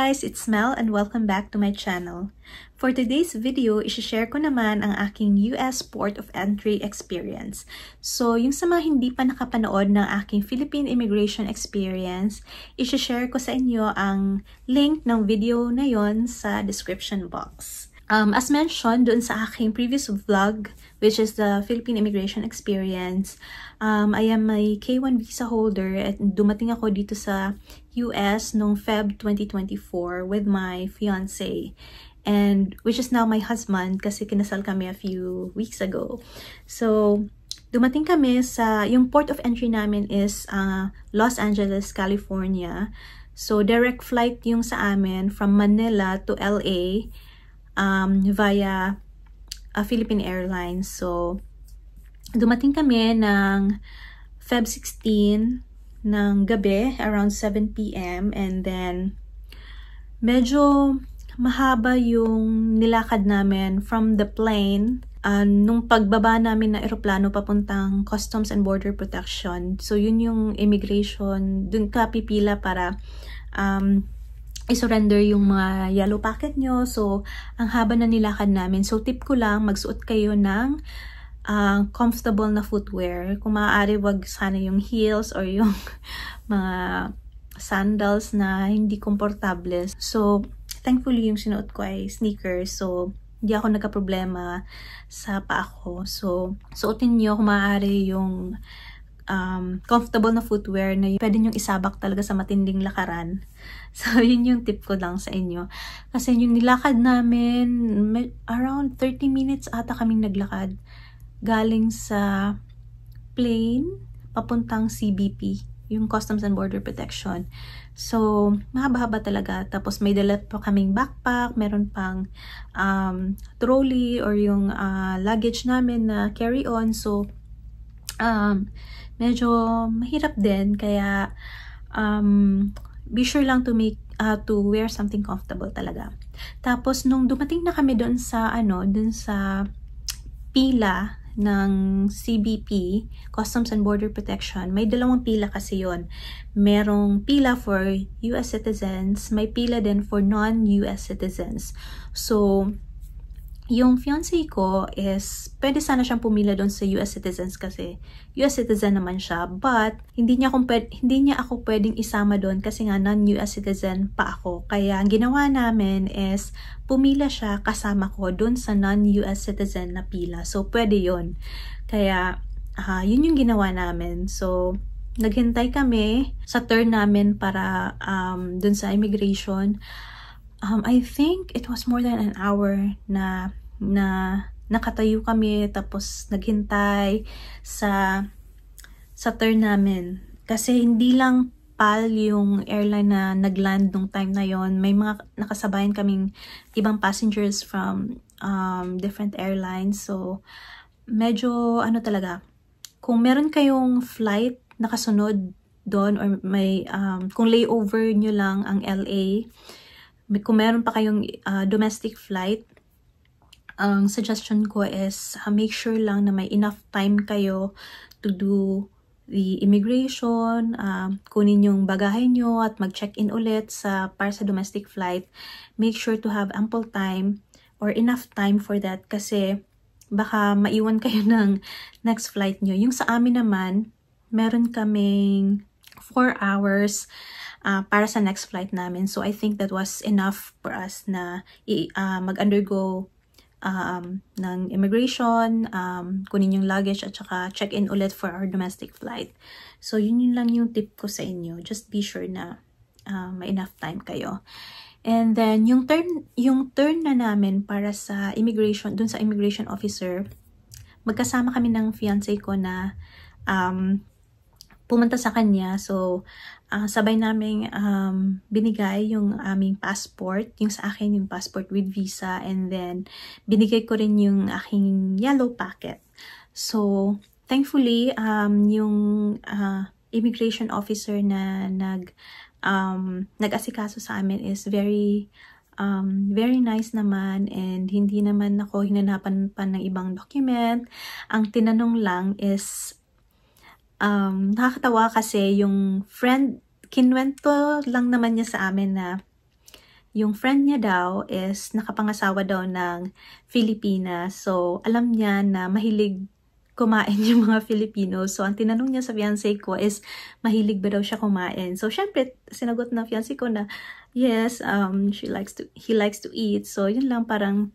guys, it's Mel and welcome back to my channel. For today's video, i-share ko naman ang aking US Port of Entry experience. So, yung sa mga hindi pa nakapanood ng aking Philippine immigration experience, i-share ko sa inyo ang link ng video na yon sa description box. As mentioned doon sa aking previous vlog, which is the Philippine immigration experience, I am a K1 visa holder at dumating ako dito sa US noong Feb 2024 with my fiancé, and which is now my husband kasi kinasal kami a few weeks ago. So, dumating kami sa, yung port of entry namin is Los Angeles, California. So, direct flight yung sa amin from Manila to LA via Philippine Airlines. So, dumating kami ng Feb 16 ng gabi, around 7 p.m. And then, medyo mahaba yung nilakad namin from the plane. Nung pagbaba namin na eroplano papuntang Customs and Border Protection. So, yun yung immigration. Dun ka pipila para i-surrender yung mga yellow packet nyo. So, ang haba na nilakad namin. So, tip ko lang, magsuot kayo ng comfortable na footwear. Kung maaari, wag sana yung heels or yung mga sandals na hindi komportable. So, thankfully, yung sinuot ko ay sneakers. So, hindi ako nagka-problema sa paa ko. So, suotin nyo kung maaari yung comfortable na footwear na pwede nyong isabak talaga sa matinding lakaran. So, yun yung tip ko lang sa inyo. Kasi yung nilakad namin, around 30 minutes ata kaming naglakad. Galing sa plane, papuntang CBP, yung Customs and Border Protection. So, mahaba-haba talaga. Tapos, may dala pa kaming backpack, meron pang trolley or yung luggage namin na carry-on. So, medyo mahirap din, kaya be sure lang to make to wear something comfortable talaga. Tapos nung dumating na kami doon sa doon sa pila ng CBP, Customs and Border Protection, may dalawang pila kasi yon. Merong pila for US citizens, may pila din for non-US citizens. So, yung fiancé ko is, pwede sana siyang pumila doon sa US citizens kasi US citizen naman siya. But, hindi niya ako pwedeng isama doon kasi nga non-US citizen pa ako. Kaya, ang ginawa namin is, pumila siya kasama ko doon sa non-US citizen na pila. So, pwede yon. Kaya, yun yung ginawa namin. So, naghintay kami sa turn namin para doon sa immigration. I think it was more than an hour na nakatayo kami tapos naghintay sa turn namin. Kasi hindi lang PAL yung airline na nagland nung time na yon. May mga nakasabayan kaming ibang passengers from different airlines. So, medyo talaga. Kung meron kayong flight nakasunod doon or may kung layover nyo lang ang LA, kung meron pa kayong domestic flight, ang suggestion ko is make sure lang na may enough time kayo to do the immigration, kunin yung bagahe nyo at mag-check-in ulit para sa domestic flight. Make sure to have ample time or enough time for that kasi baka maiwan kayo ng next flight nyo. Yung sa amin naman, meron kaming 4 hours para sa next flight namin. So, I think that was enough for us na mag-undergo ng immigration, kunin yung luggage at saka check-in ulit for our domestic flight. So, yun lang yung tip ko sa inyo. Just be sure na may enough time kayo. And then, yung turn na namin para sa immigration, dun sa immigration officer, magkasama kami ng fiancé ko na pumunta sa kanya. So, sabay naming binigay yung aming passport. Yung sa akin, yung passport with visa. And then, binigay ko rin yung aking yellow packet. So, thankfully, yung immigration officer na nag-asikaso sa amin is very nice naman, and hindi naman ako hinanapan pa ng ibang document. Ang tinanong lang is nakakatawa kasi yung friend, kinwento lang naman niya sa amin na yung friend niya daw is nakapangasawa daw ng Filipina. So, alam niya na mahilig kumain yung mga Filipino. So, ang tinanong niya sa fiancé ko is, mahilig ba daw siya kumain? So, syempre, sinagot na fiancé ko na, yes, he likes to eat. So, yun lang, parang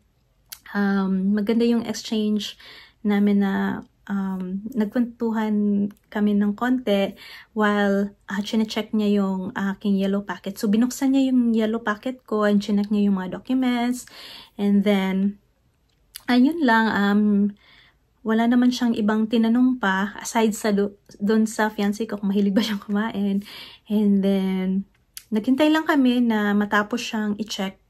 maganda yung exchange namin na nagkwentuhan kami ng konti while chinecheck niya yung aking yellow packet. So, binuksan niya yung yellow packet ko and chineck niya yung mga documents. And then, ayun lang, wala naman siyang ibang tinanong pa aside sa doon sa fiancé ko kung mahilig ba siyang kumain. And then, naghintay lang kami na matapos niyang i-check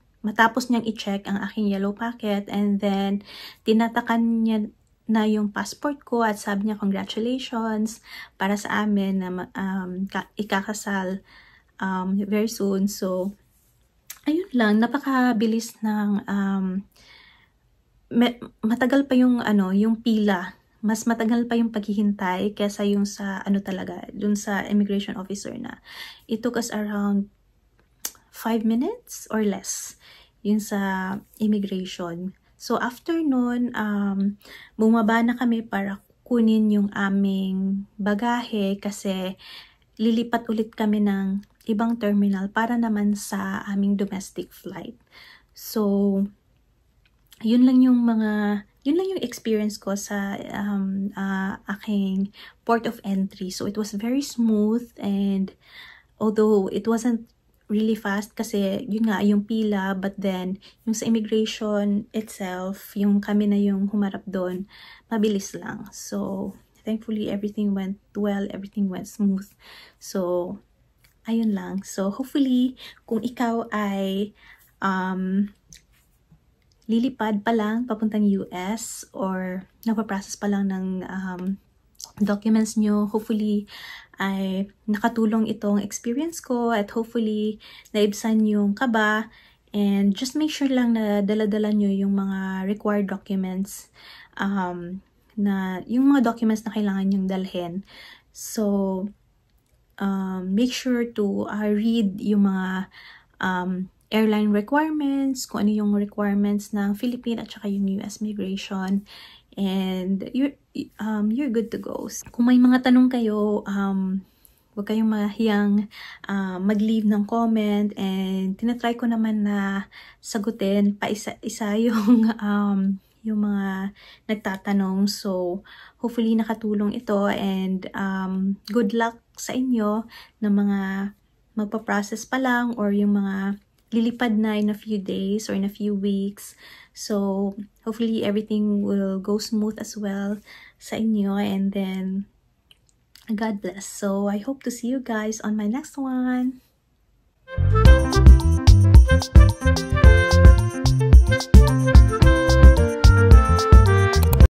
ang aking yellow packet. And then, tinatakan niya na yung passport ko at sabi niya congratulations para sa amin na ikakasal very soon. So, ayun lang, napakabilis ng matagal pa yung yung pila. Mas matagal pa yung paghihintay kaysa yung sa talaga, dun sa immigration officer na. It took us around 5 minutes or less yun sa immigration. So, after nun, bumaba na kami para kunin yung aming bagahe kasi lilipat ulit kami ng ibang terminal para naman sa aming domestic flight. So, yun lang yung experience ko sa aking port of entry. So, it was very smooth, and although it wasn't really fast kasi yun nga yung pila, but then yung sa immigration itself, yung kami na yung humarap doon, mabilis lang. So, thankfully everything went well, everything went smooth. So, ayun lang. So, hopefully, kung ikaw ay lilipad pa lang papuntang US or napaprocess pa lang ng documents nyo, hopefully ay nakatulong itong experience ko at hopefully naibsan yung kaba, and just make sure lang na dala-dala nyo yung mga required documents, na yung mga documents na kailangan nyong dalhin. So, make sure to read yung mga airline requirements, kung ano yung requirements ng Philippine at saka yung US Migration, and you're good to go. Kung may mga tanong kayo, huwag kayong mahiyang mag-leave ng comment, and tinatry ko naman na sagutin pa isa-isa yung yung mga nagtatanong. So, hopefully nakatulong ito, and good luck sa inyo na mga magpa-process pa lang or yung mga lilipad na in a few days or in a few weeks. So, hopefully everything will go smooth as well sa inyo, and then God bless. So, I hope to see you guys on my next one.